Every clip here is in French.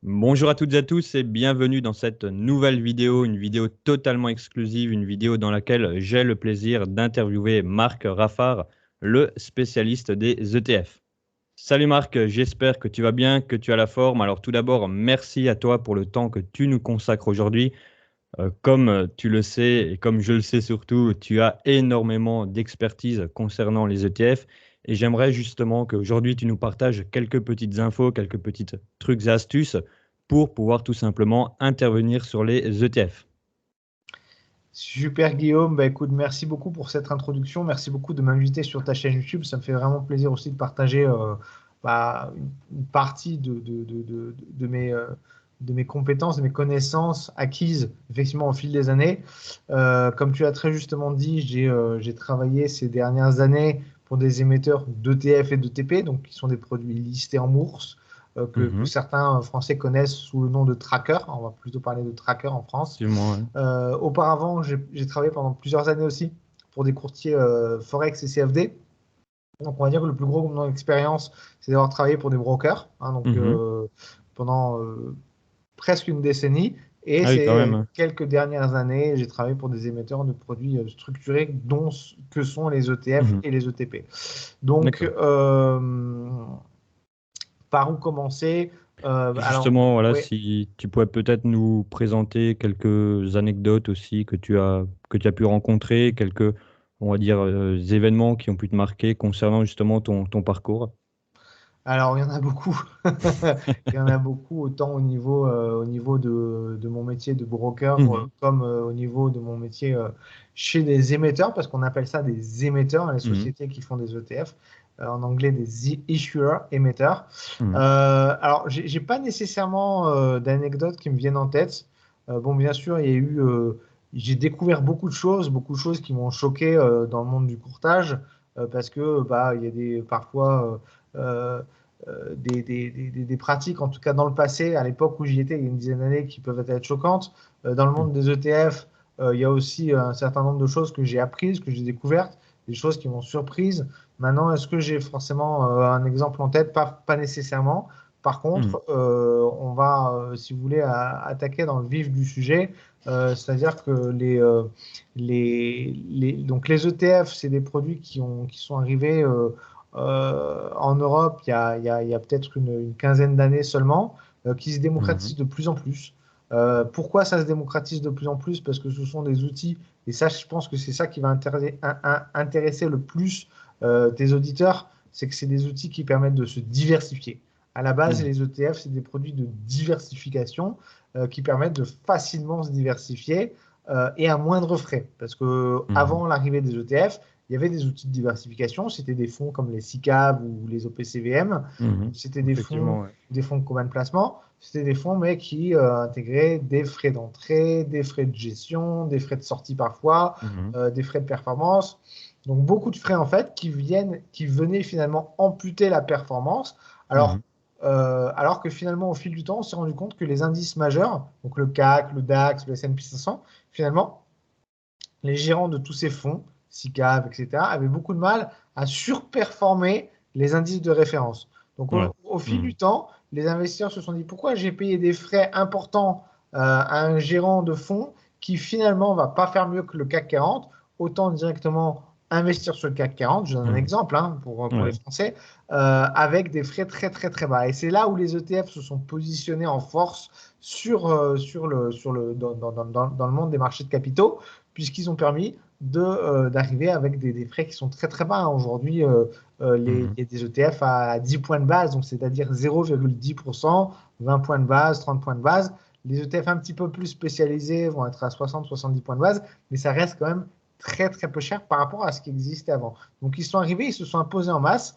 Bonjour à toutes et à tous et bienvenue dans cette nouvelle vidéo, une vidéo totalement exclusive, une vidéo dans laquelle j'ai le plaisir d'interviewer Marc Raffard, le spécialiste des ETF. Salut Marc, j'espère que tu vas bien, que tu as la forme. Alors tout d'abord, merci à toi pour le temps que tu nous consacres aujourd'hui. Comme tu le sais et comme je le sais surtout, tu as énormément d'expertise concernant les ETF et j'aimerais justement qu'aujourd'hui tu nous partages quelques petites infos, quelques petits trucs et astuces pour pouvoir tout simplement intervenir sur les ETF. Super Guillaume, écoute, merci beaucoup pour cette introduction, merci beaucoup de m'inviter sur ta chaîne YouTube, ça me fait vraiment plaisir aussi de partager une partie de mes compétences, de mes connaissances acquises effectivement au fil des années. Comme tu l'as très justement dit, j'ai travaillé ces dernières années pour des émetteurs d'ETF et d'ETP, donc qui sont des produits listés en bourse. Que Mhm. certains Français connaissent sous le nom de tracker. On va plutôt parler de tracker en France. Effectivement, ouais. Auparavant, j'ai travaillé pendant plusieurs années aussi pour des courtiers Forex et CFD. Donc, on va dire que le plus gros de mon expérience, c'est d'avoir travaillé pour des brokers, hein, Mhm. pendant presque une décennie. Et Ah oui, quand ces même, hein. quelques dernières années, j'ai travaillé pour des émetteurs de produits structurés, que sont les ETF Mhm. et les ETP. Donc, D'accord. par où commencer? Alors, Justement, voilà, oui. si tu pourrais peut-être nous présenter quelques anecdotes aussi que tu as pu rencontrer, quelques, on va dire, événements qui ont pu te marquer concernant justement ton parcours. Alors, il y en a beaucoup. Il y en a beaucoup, autant au niveau de mon métier de broker, Mhm. comme au niveau de mon métier chez des émetteurs, parce qu'on appelle ça des émetteurs, hein, les Mhm. sociétés qui font des ETF, en anglais des issuers, émetteurs. Mhm. Alors, j'ai pas nécessairement d'anecdotes qui me viennent en tête. Bon, bien sûr, j'ai découvert beaucoup de choses qui m'ont choqué dans le monde du courtage, parce que il y a parfois des pratiques, en tout cas dans le passé, à l'époque où j'y étais, il y a une dizaine d'années, qui peuvent être choquantes. Dans le monde des ETF, il y a aussi un certain nombre de choses que j'ai apprises, que j'ai découvertes, des choses qui m'ont surprise. Maintenant, est-ce que j'ai forcément un exemple en tête? Pas nécessairement. Par Mhm. contre, on va, si vous voulez, attaquer dans le vif du sujet. C'est-à-dire que donc les ETF, c'est des produits qui sont arrivés en Europe il y a peut-être une quinzaine d'années seulement, qui se Mhm. démocratisent de plus en plus. Pourquoi ça se démocratise de plus en plus? Parce que ce sont des outils, et ça, je pense que c'est ça qui va intéresser le plus tes auditeurs, c'est que c'est des outils qui permettent de se diversifier. À la base, Mhm. les ETF, c'est des produits de diversification qui permettent de facilement se diversifier et à moindre frais. Parce que Mhm. avant l'arrivée des ETF, il y avait des outils de diversification, c'était des fonds comme les SICAV ou les OPCVM, Mhm. c'était Effectivement, ouais. des fonds de commun placement, c'était des fonds mais qui intégraient des frais d'entrée, des frais de gestion, des frais de sortie parfois, Mhm. des frais de performance. Donc beaucoup de frais en fait qui venaient finalement amputer la performance. Mhm. Alors que finalement au fil du temps, on s'est rendu compte que les indices majeurs, donc le CAC, le DAX, le S&P 500, finalement les gérants de tous ces fonds, SICAV, etc., avaient beaucoup de mal à surperformer les indices de référence. Donc, Ouais. au fil du Mhm. temps, les investisseurs se sont dit pourquoi j'ai payé des frais importants à un gérant de fonds qui finalement ne va pas faire mieux que le CAC 40, autant directement investir sur le CAC 40, je donne un Mhm. exemple hein, pour les Ouais. Français, avec des frais très très très bas. Et c'est là où les ETF se sont positionnés en force dans le monde des marchés de capitaux, puisqu'ils ont permis d'arriver avec des frais qui sont très très bas. Aujourd'hui, Mhm. il y a des ETF à 10 points de base, donc c'est-à-dire 0,10%, 20 points de base, 30 points de base. Les ETF un petit peu plus spécialisés vont être à 60-70 points de base, mais ça reste quand même très très peu cher par rapport à ce qui existait avant. Donc ils sont arrivés, ils se sont imposés en masse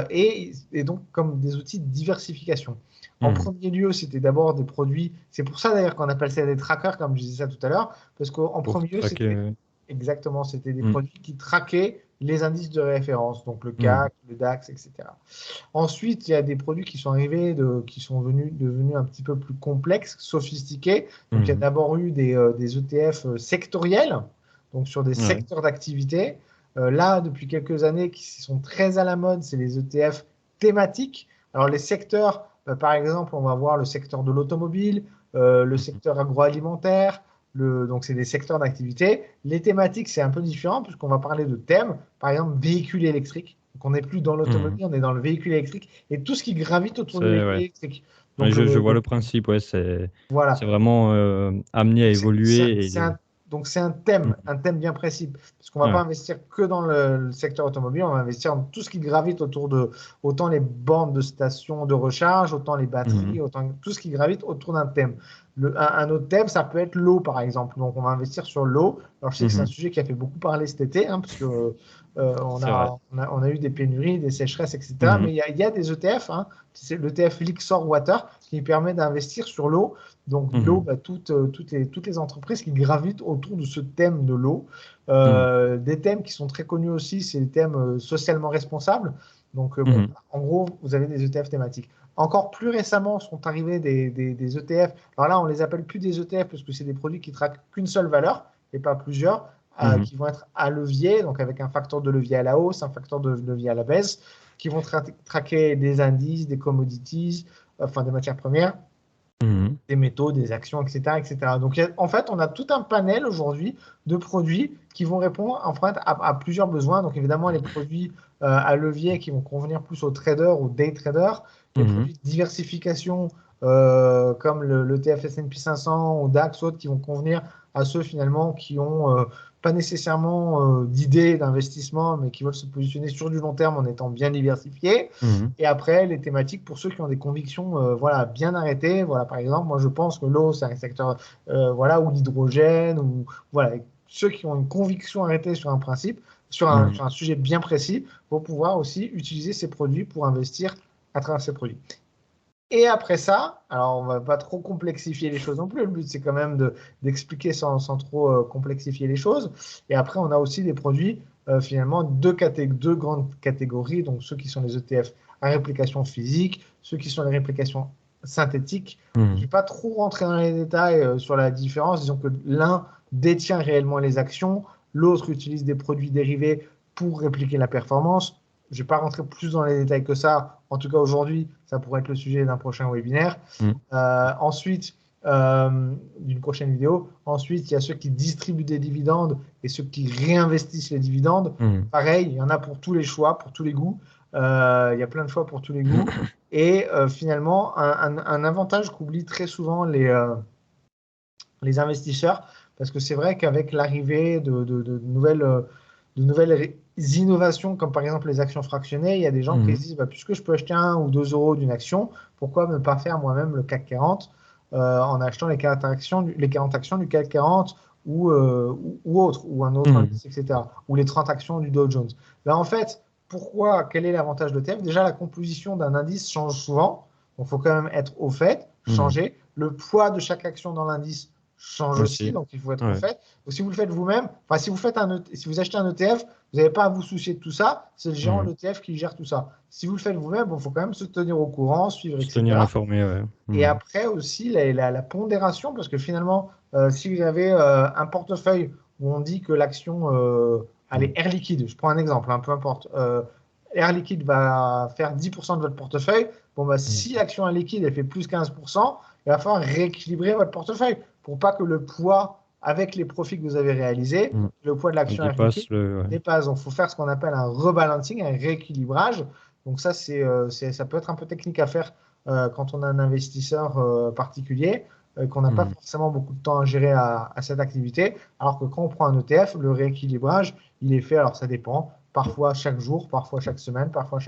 et donc comme des outils de diversification. En Mhm. premier lieu, c'était d'abord des produits, c'est pour ça d'ailleurs qu'on appelle ça des trackers, comme je disais ça tout à l'heure, parce qu'en Pour premier lieu, traquer. c'était exactement, c'était des Mhm. produits qui traquaient les indices de référence, donc le Mhm. CAC, le DAX, etc. Ensuite, il y a des produits qui sont arrivés, qui sont devenus un petit peu plus complexes, sophistiqués. Donc, il y a Mhm. d'abord eu des ETF sectoriels, donc sur des Ouais. secteurs d'activité. Là, depuis quelques années, qui sont très à la mode, c'est les ETF thématiques. Alors, les secteurs, Par exemple, on va voir le secteur de l'automobile, le secteur agroalimentaire. Donc, c'est des secteurs d'activité. Les thématiques, c'est un peu différent puisqu'on va parler de thèmes. Par exemple, véhicules électriques. Donc, on n'est plus dans l'automobile, on est dans le véhicule électrique et tout ce qui gravite autour du véhicule Ouais. électrique. Ouais, Donc, je vois le principe, ouais, c'est voilà. vraiment amené à C'est évoluer. donc c'est Mhm. un thème bien précis, parce qu'on ne va pas Ouais. investir que dans le secteur automobile, on va investir dans tout ce qui gravite autour de, autant les bornes de stations de recharge, autant les batteries, Mhm. autant tout ce qui gravite autour d'un thème. Un autre thème, ça peut être l'eau, par exemple. Donc on va investir sur l'eau. Alors je sais que c'est un Mhm. sujet qui a fait beaucoup parler cet été, hein, parce que C'est vrai. on a eu des pénuries, des sécheresses, etc. Mhm. Mais il y a des ETF, hein, c'est l'ETF Lixor Water, qui permet d'investir sur l'eau. Donc l'eau, Mhm. bah, toutes les entreprises qui gravitent autour de ce thème de l'eau. Mhm. Des thèmes qui sont très connus aussi, c'est les thèmes socialement responsables. Donc bon, Mhm. en gros, vous avez des ETF thématiques. Encore plus récemment sont arrivés des ETF. Alors là, on les appelle plus des ETF parce que c'est des produits qui traquent qu'une seule valeur et pas plusieurs, Mhm. qui vont être à levier, donc avec un facteur de levier à la hausse, un facteur de levier à la baisse, qui vont traquer des indices, des commodities, enfin des matières premières, Mhm. des métaux, des actions, etc. etc. Donc, en fait, on a tout un panel aujourd'hui de produits qui vont répondre en fait, à plusieurs besoins. Donc, évidemment, les produits à levier qui vont convenir plus aux traders, aux day traders, les Mhm. produits de diversification comme le TF S&P 500 ou DAX, autres qui vont convenir à ceux finalement qui ont pas nécessairement d'idées d'investissement, mais qui veulent se positionner sur du long terme en étant bien diversifiés. Mhm. Et après, les thématiques pour ceux qui ont des convictions voilà, bien arrêtées. Voilà, par exemple, moi je pense que l'eau, c'est un secteur, voilà, ou l'hydrogène, ou voilà, ceux qui ont une conviction arrêtée sur un principe, Mhm. sur un sujet bien précis, vont pouvoir aussi utiliser ces produits pour investir à travers ces produits. Et après ça, alors on va pas trop complexifier les choses non plus, le but c'est quand même d'expliquer sans trop complexifier les choses. Et après, on a aussi des produits, finalement, deux grandes catégories, donc ceux qui sont les ETF à réplication physique, ceux qui sont les réplications synthétiques. Je ne vais Mhm. pas trop rentrer dans les détails sur la différence, disons que l'un détient réellement les actions, l'autre utilise des produits dérivés pour répliquer la performance. Je ne vais pas rentrer plus dans les détails que ça. En tout cas, aujourd'hui, ça pourrait être le sujet d'un prochain webinaire. Mhm. Ensuite, d'une prochaine vidéo. Ensuite, il y a ceux qui distribuent des dividendes et ceux qui réinvestissent les dividendes. Mhm. Pareil, il y en a pour tous les choix, pour tous les goûts. Il y a plein de choix pour tous les goûts. Et finalement, un avantage qu'oublient très souvent les investisseurs, parce que c'est vrai qu'avec l'arrivée de nouvelles innovations, comme par exemple les actions fractionnées, il y a des gens qui se Mhm. disent, bah, puisque je peux acheter 1 ou 2 euros d'une action, pourquoi ne pas faire moi-même le CAC 40 en achetant les 40 actions, du CAC 40 ou autre, ou un autre Mhm. indice, etc., ou les 30 actions du Dow Jones. Là, en fait, quel est l'avantage de l'ETF? Déjà, la composition d'un indice change souvent, donc il faut quand même être au fait, Mhm. changer. Le poids de chaque action dans l'indice change aussi, Aussi. donc il faut être au Ouais. fait. Donc, si vous le faites vous-même, enfin si vous faites si vous achetez un ETF, vous n'avez pas à vous soucier de tout ça, c'est le gérant de Mhm. l'ETF qui gère tout ça. Si vous le faites vous-même, il faut quand même se tenir au courant, suivre, Se tenir etc. informé, ouais. Et Mhm. après aussi la pondération, parce que finalement, si vous avez un portefeuille où on dit que l'action, allez, Air Liquide, je prends un exemple, hein, peu importe, Air Liquide va faire 10% de votre portefeuille, bon, bah, Mhm. si l'action Air Liquide elle fait plus 15%, il va falloir rééquilibrer votre portefeuille pour pas que le poids, avec les profits que vous avez réalisés, Mhm. le poids de Il l'action Air Liquide dépasse le. Ouais. dépasse. Donc, il faut faire ce qu'on appelle un rebalancing, un rééquilibrage. Donc, ça, ça peut être un peu technique à faire quand on a un investisseur particulier, qu'on n'a pas Mhm. forcément beaucoup de temps à gérer à cette activité, alors que quand on prend un ETF, le rééquilibrage, il est fait, alors ça dépend, parfois chaque jour, parfois chaque semaine, parfois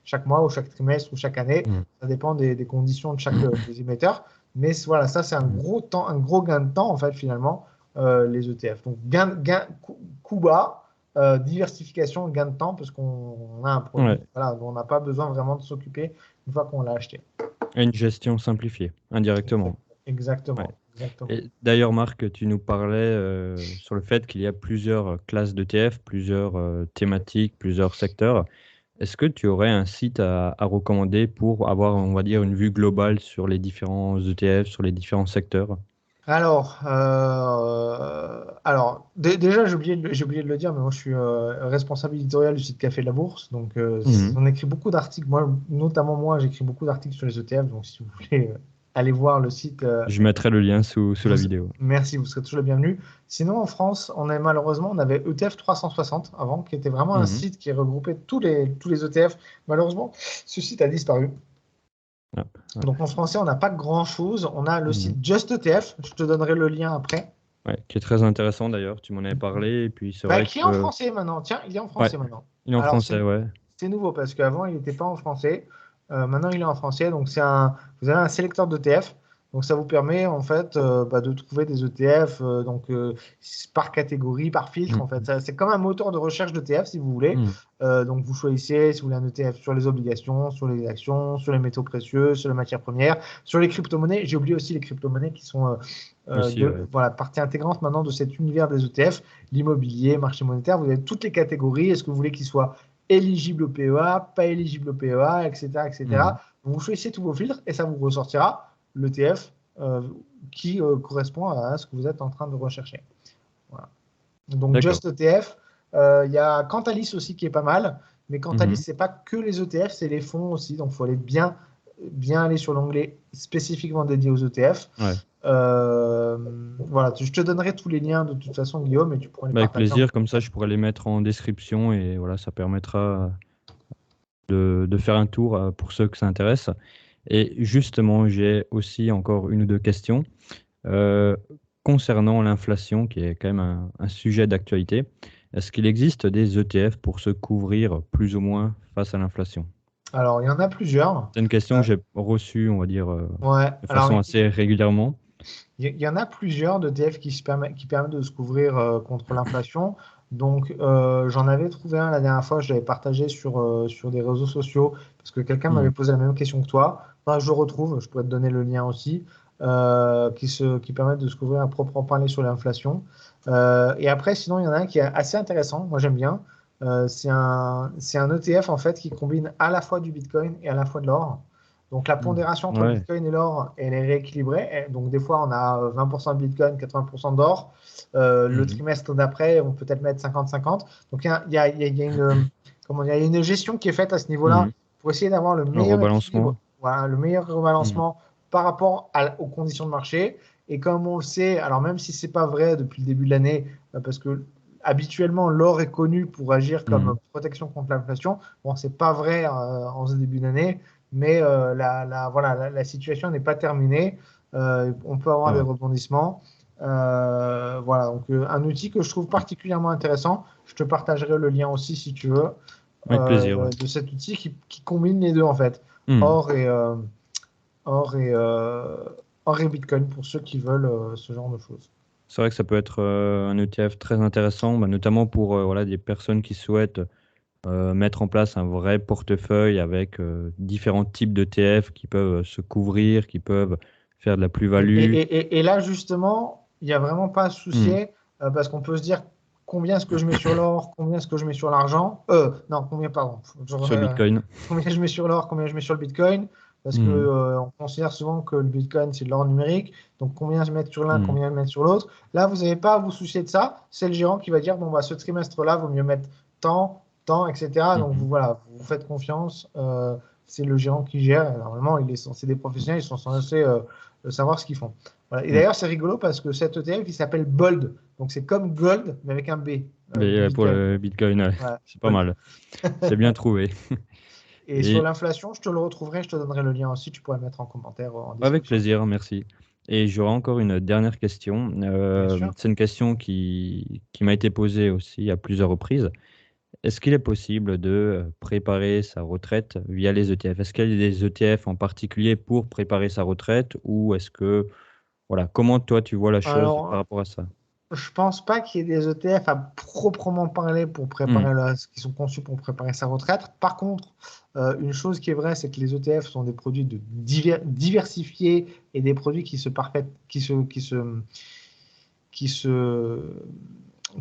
chaque mois ou chaque trimestre ou chaque année, Mhm. ça dépend des conditions de chaque des émetteurs, mais voilà, ça c'est Mhm. un gros gain de temps en fait finalement, les ETF. Donc coût bas, diversification, gain de temps, parce qu'on a un produit Ouais. voilà, dont on n'a pas besoin vraiment de s'occuper une fois qu'on l'a acheté. Et une gestion simplifiée, indirectement. Ouais. Exactement, exactement. Et d'ailleurs, Marc, tu nous parlais sur le fait qu'il y a plusieurs classes d'ETF, plusieurs thématiques, plusieurs secteurs. Est-ce que tu aurais un site à recommander pour avoir, on va dire, une vue globale sur les différents ETF, sur les différents secteurs? Déjà, j'ai oublié de le dire, mais moi, je suis responsable éditorial du site Café de la Bourse. Donc, Mhm. on écrit beaucoup d'articles. Moi, notamment moi, j'écris beaucoup d'articles sur les ETF. Donc, si vous voulez aller voir le site, Je mettrai le lien sous la vous- vidéo. merci, vous serez toujours le bienvenu. Sinon, en France, on avait ETF 360 avant, qui était vraiment un Mhm. site qui regroupait tous les ETF. Malheureusement, ce site a disparu. Ah, ah. Donc, en français, on n'a pas grand-chose. On a le Mhm. site Just ETF. Je te donnerai le lien après. Ouais, qui est très intéressant d'ailleurs, tu m'en avais parlé, et puis c'est Bah, vrai qui est en que... français maintenant. Tiens, il est en Ouais, français maintenant. il est en Alors, français, ouais. c'est nouveau parce qu'avant, il n'était pas en français. Maintenant, il est en français. Donc, vous avez un sélecteur d'ETF. Donc, ça vous permet en fait de trouver des ETF par catégorie, par filtre. En Mhm. fait, c'est comme un moteur de recherche d'ETF si vous voulez. Mhm. Donc, vous choisissez si vous voulez un ETF sur les obligations, sur les actions, sur les métaux précieux, sur les matières premières, sur les crypto-monnaies. J'ai oublié aussi les crypto-monnaies qui sont Aussi, ouais. voilà, partie intégrante maintenant de cet univers des ETF, l'immobilier, marché monétaire. Vous avez toutes les catégories. Est-ce que vous voulez qu'ils soient éligibles au PEA, pas éligibles au PEA, etc., etc. Mhm. Donc, vous choisissez tous vos filtres et ça vous ressortira l'ETF qui correspond à ce que vous êtes en train de rechercher. Voilà. Donc, D'accord. Just ETF. Il y a Cantalis aussi qui est pas mal. Mais Cantalis, Mhm. c'est pas que les ETF, c'est les fonds aussi. Donc, il faut aller bien aller sur l'onglet spécifiquement dédié aux ETF. Ouais. Voilà, je te donnerai tous les liens de toute façon, Guillaume, et tu pourras les Bah, avec partager en plaisir, comme ça commentaire. je pourrais les mettre en description et voilà, ça permettra de faire un tour pour ceux que ça intéresse. Et justement, j'ai aussi encore une ou deux questions euh, concernant l'inflation, qui est quand même un sujet d'actualité. Est-ce qu'il existe des ETF pour se couvrir plus ou moins face à l'inflation? Alors, il y en a plusieurs. C'est une question Euh, que j'ai reçue, on va dire, ouais, de alors façon assez régulièrement. il y en a plusieurs d'ETF qui permettent de se couvrir contre l'inflation. Donc, j'en avais trouvé un la dernière fois, je l'avais partagé sur des réseaux sociaux parce que quelqu'un m'avait Mhm. posé la même question que toi. Enfin, je le retrouve, je pourrais te donner le lien aussi, qui permettent de se couvrir à proprement parler sur l'inflation. Et après, sinon, il y en a un qui est assez intéressant, moi j'aime bien. C'est un ETF en fait qui combine à la fois du Bitcoin et à la fois de l'or. Donc la Mhm. pondération entre le Ouais. Bitcoin et l'or, elle est rééquilibrée. Donc des fois, on a 20% de Bitcoin, 80% d'or. Le Mhm. trimestre d'après, on peut peut-être mettre 50-50. Donc il y a une, comment dire, il y a une gestion qui est faite à ce niveau-là Mhm. pour essayer d'avoir le Un meilleur équilibre, rebalancement. voilà, le meilleur Mhm. rebalancement par rapport aux conditions de marché. Et comme on le sait, alors même si c'est pas vrai depuis le début de l'année, parce que habituellement l'or est connu pour agir comme Mhm. protection contre l'inflation. Bon, c'est pas vrai en ce début d'année, mais voilà, la situation n'est pas terminée. On peut avoir Ah des ouais. rebondissements. Voilà, donc un outil que je trouve particulièrement intéressant. Je te partagerai le lien aussi si tu veux Avec plaisir, ouais. de cet outil qui combine les deux en fait, Mhm. or et or et euh, or et Bitcoin pour ceux qui veulent ce genre de choses. C'est vrai que ça peut être un ETF très intéressant, bah, notamment pour voilà, des personnes qui souhaitent mettre en place un vrai portefeuille avec différents types d'ETF qui peuvent se couvrir, qui peuvent faire de la plus-value. Et là, justement, il n'y a vraiment pas à se Mhm. soucier parce qu'on peut se dire combien est-ce que je mets sur l'or, combien est-ce que je mets sur l'argent. Non, combien, pardon. Sur le Bitcoin. Combien je mets sur l'or, combien je mets sur le Bitcoin. Parce que Mhm. on considère souvent que le Bitcoin, c'est de l'or numérique. Donc, combien je mets sur l'un, Mhm. combien je mets sur l'autre. Là, vous n'avez pas à vous soucier de ça. C'est le gérant qui va dire, bon, bah, ce trimestre-là, vaut mieux mettre tant, tant, etc. Donc, Mhm. voilà, vous faites confiance. C'est le gérant qui gère. Et normalement, c'est des professionnels, ils sont censés savoir ce qu'ils font. Voilà. Et Mhm. d'ailleurs, c'est rigolo parce que cet ETF, il s'appelle Bold. Donc, c'est comme Gold, mais avec un B Mais du pour Bitcoin. le Bitcoin, ouais, Voilà, c'est pas Bold. mal. C'est bien trouvé. Et sur Et l'inflation, je te le retrouverai, je te donnerai le lien aussi, tu pourrais le mettre en commentaire en avec description. plaisir, merci. Et j'aurais encore une dernière question. Bien sûr. C'est une question qui m'a été posée aussi à plusieurs reprises. Est-ce qu'il est possible de préparer sa retraite via les ETF? Est-ce qu'il y a des ETF en particulier pour préparer sa retraite ou est-ce que, voilà, comment toi tu vois la chose par Alors, rapport à ça? je pense pas qu'il y ait des ETF à proprement parler pour Hmm. préparer qui sont conçus pour préparer sa retraite. Par contre, une chose qui est vraie, c'est que les ETF sont des produits diversifiés et des produits qui se parfaitent, qui se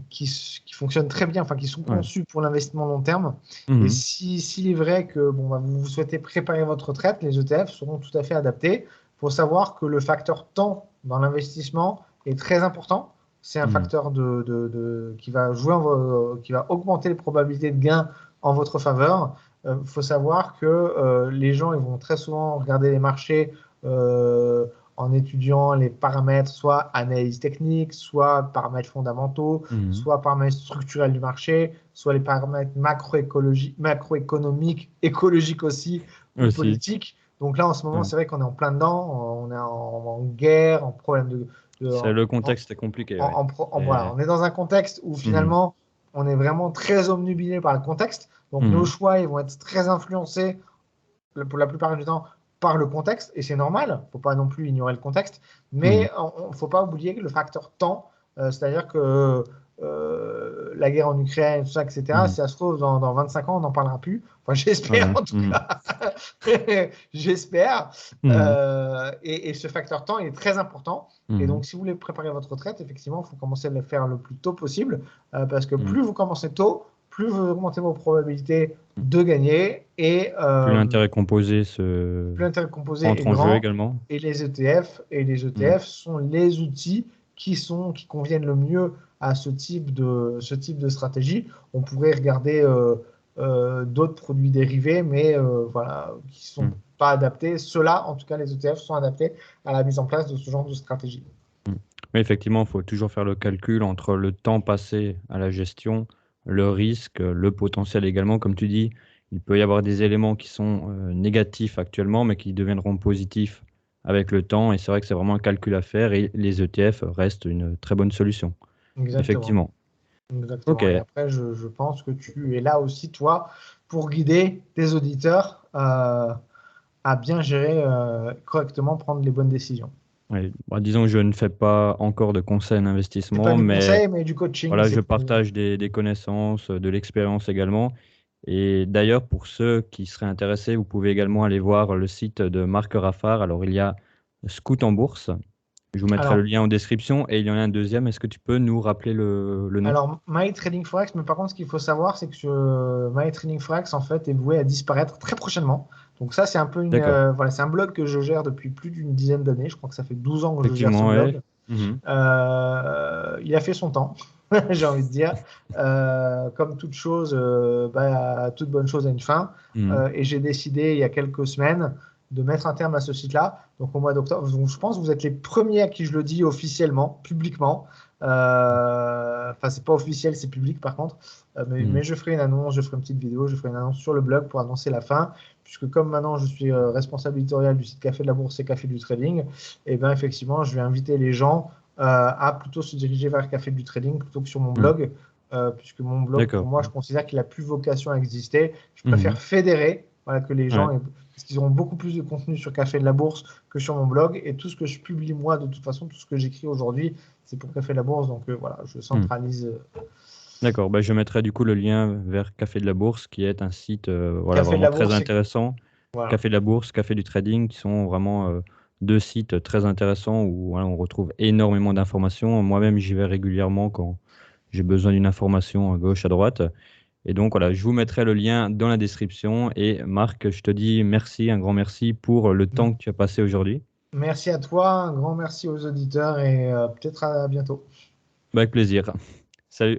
qui fonctionnent très bien, enfin qui sont Ouais. conçus pour l'investissement long terme. Et Mhm. s'il est vrai que bon, bah, vous souhaitez préparer votre retraite, les ETF seront tout à fait adaptés. Il faut savoir que le facteur temps dans l'investissement est très important. C'est un facteur qui va qui va augmenter les probabilités de gain en votre faveur. Faut savoir que les gens ils vont très souvent regarder les marchés en étudiant les paramètres, soit analyse technique, soit paramètres fondamentaux, soit paramètres structurels du marché, soit les paramètres macroéconomiques, écologiques aussi, ou politiques. Donc là, en ce moment, c'est vrai qu'on est en plein dedans, on est en guerre, en problème le contexte est compliqué. Voilà, on est dans un contexte où finalement, on est vraiment très omnubilé par le contexte. Donc nos choix, ils vont être très influencés pour la plupart du temps par le contexte, et c'est normal, il ne faut pas non plus ignorer le contexte, mais il ne faut pas oublier le facteur temps, c'est-à-dire que la guerre en Ukraine, tout ça, etc., si ça se trouve, dans 25 ans, on n'en parlera plus. Enfin, j'espère en tout cas. J'espère. Et ce facteur temps, il est très important. Et donc, si vous voulez préparer votre retraite, effectivement, il faut commencer à le faire le plus tôt possible, parce que plus vous commencez tôt, plus vous augmentez vos probabilités de gagner et plus l'intérêt composé est en jeu grand. également. Et les ETF sont les outils qui conviennent le mieux à ce type de stratégie. On pourrait regarder d'autres produits dérivés, mais voilà, qui ne sont pas adaptés. Ceux-là, en tout cas, les ETF sont adaptés à la mise en place de ce genre de stratégie. Mais effectivement, il faut toujours faire le calcul entre le temps passé à la gestion, le risque, le potentiel également. Comme tu dis, il peut y avoir des éléments qui sont négatifs actuellement, mais qui deviendront positifs avec le temps. Et c'est vrai que c'est vraiment un calcul à faire et les ETF restent une très bonne solution. Exactement. Effectivement. Exactement. Okay. Et après, je pense que tu es là aussi, toi, pour guider tes auditeurs à bien gérer correctement, prendre les bonnes décisions. Oui. Bah, disons que je ne fais pas encore de conseils d'investissement, pas du conseil, mais du coaching. Voilà, je partage des connaissances, de l'expérience également. Et d'ailleurs, pour ceux qui seraient intéressés, vous pouvez également aller voir le site de Marc Raffard. Alors, il y a Scout en bourse. Je vous mettrai le lien en description. Et il y en a un deuxième. Est-ce que tu peux nous rappeler le nom? Alors, My Trading Forex, mais par contre, ce qu'il faut savoir, c'est que My Trading Forex, en fait, est voué à disparaître très prochainement. Donc ça, c'est un peu voilà, c'est un blog que je gère depuis plus d'une dizaine d'années. Je crois que ça fait 12 ans que je gère ce blog. Il a fait son temps, j'ai envie de dire. Comme toute chose, toute bonne chose a une fin. Et j'ai décidé, il y a quelques semaines, de mettre un terme à ce site-là. Donc au mois d'octobre, je pense que vous êtes les premiers à qui je le dis officiellement, publiquement. Enfin, c'est pas officiel, c'est public par contre. Mais je ferai une annonce, je ferai une petite vidéo, je ferai une annonce sur le blog pour annoncer la fin. Puisque comme maintenant je suis responsable éditorial du site Café de la Bourse et Café du Trading, et bien effectivement, je vais inviter les gens à plutôt se diriger vers Café du Trading plutôt que sur mon blog. Puisque mon blog, pour moi, je considère qu'il n'a plus vocation à exister. Je préfère fédérer, voilà, que les gens parce qu'ils auront beaucoup plus de contenu sur Café de la Bourse que sur mon blog. Et tout ce que je publie, moi, de toute façon, tout ce que j'écris aujourd'hui, c'est pour Café de la Bourse. Donc voilà, je centralise. D'accord, bah, je mettrai du coup le lien vers Café de la Bourse, qui est un site voilà, vraiment très intéressant. Voilà. Café de la Bourse, Café du Trading, qui sont vraiment deux sites très intéressants où voilà, on retrouve énormément d'informations. Moi-même, j'y vais régulièrement quand j'ai besoin d'une information à gauche, à droite. Et donc voilà, je vous mettrai le lien dans la description. Et Marc, je te dis merci, un grand merci pour le temps que tu as passé aujourd'hui. Merci à toi, un grand merci aux auditeurs et peut-être à bientôt. Bah, avec plaisir. Salut.